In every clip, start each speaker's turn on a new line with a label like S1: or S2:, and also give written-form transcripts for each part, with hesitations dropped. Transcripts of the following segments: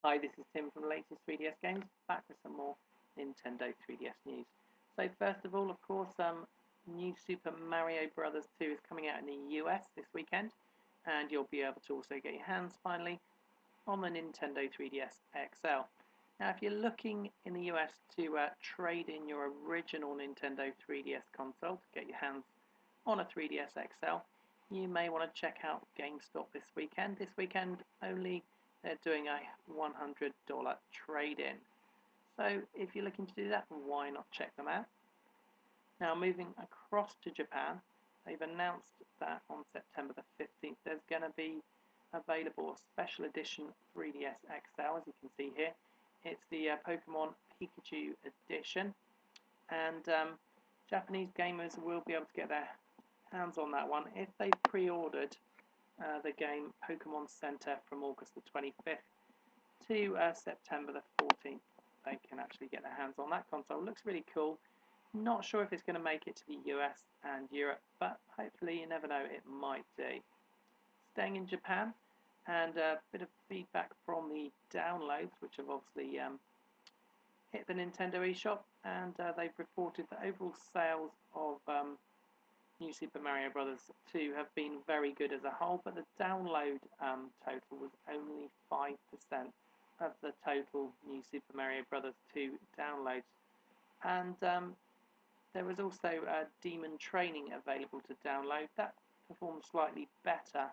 S1: Hi, this is Tim from the latest 3DS Games, back with some more Nintendo 3DS news. So first of all, of course, new Super Mario Bros. 2 is coming out in the US this weekend, and you'll be able to also get your hands finally on the Nintendo 3DS XL. Now, if you're looking in the US to trade in your original Nintendo 3DS console to get your hands on a 3DS XL, you may want to check out GameStop this weekend. This weekend only they're doing a $100 trade-in. So if you're looking to do that, why not check them out? Now moving across to Japan, they've announced that on September the 15th there's going to be available a special edition 3DS XL, as you can see here. It's the Pokemon Pikachu edition, and Japanese gamers will be able to get their hands on that one if they pre-ordered the game Pokemon Center from August the 25th to September the 14th. They can actually get their hands on that console. Looks really cool. Not sure if it's going to make it to the US and Europe, but hopefully, you never know, it might do. Staying in Japan, and a bit of feedback from the downloads, which have obviously hit the Nintendo eShop, and they've reported that overall sales of New Super Mario Bros. 2 have been very good as a whole, but the download total was only 5% of the total New Super Mario Bros. 2 downloads. And there was also Demon Training available to download. That performed slightly better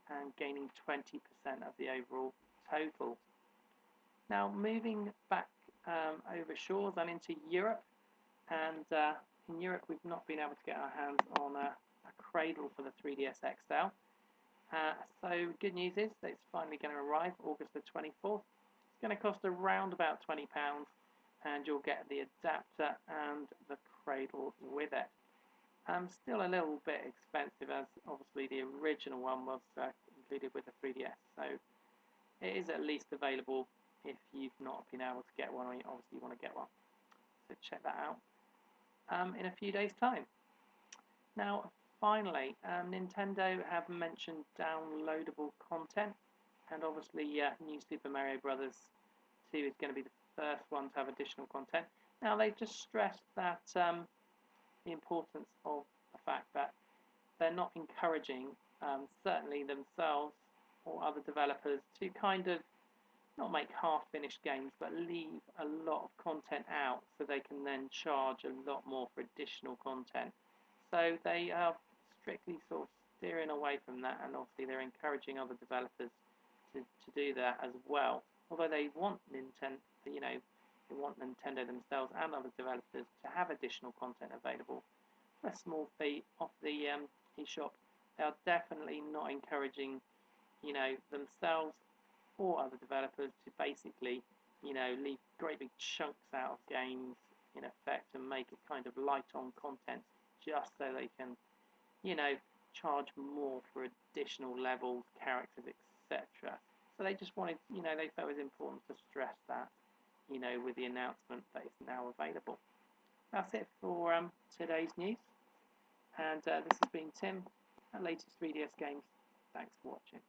S1: and gaining 20% of the overall total. Now moving back over shores and into Europe, and in Europe we've not been able to get our hands on a cradle for the 3DS XL. So good news is that it's finally going to arrive August the 24th. It's going to cost around about £20, and you'll get the adapter and the cradle with it. Still a little bit expensive, as obviously the original one was included with the 3DS, so it is at least available if you've not been able to get one, or you obviously want to get one. So check that out in a few days' time. Now, finally, Nintendo have mentioned downloadable content, and obviously New Super Mario Bros. 2 is going to be the first one to have additional content. Now, they've just stressed that the importance of the fact that they're not encouraging, certainly themselves or other developers, to kind of not make half-finished games, but leave a lot of content out so they can then charge a lot more for additional content. So they are strictly sort of steering away from that, and obviously they're encouraging other developers to do that as well. Although they want Nintendo, they want Nintendo themselves and other developers to have additional content available for a small fee off the eShop. They are definitely not encouraging, themselves or other developers to basically, leave great big chunks out of games in effect and make it kind of light on content just so they can, charge more for additional levels, characters, etc. So they just wanted, they felt it was important to stress that, with the announcement that it's now available. That's it for today's news. And this has been Tim at Latest 3DS Games. Thanks for watching.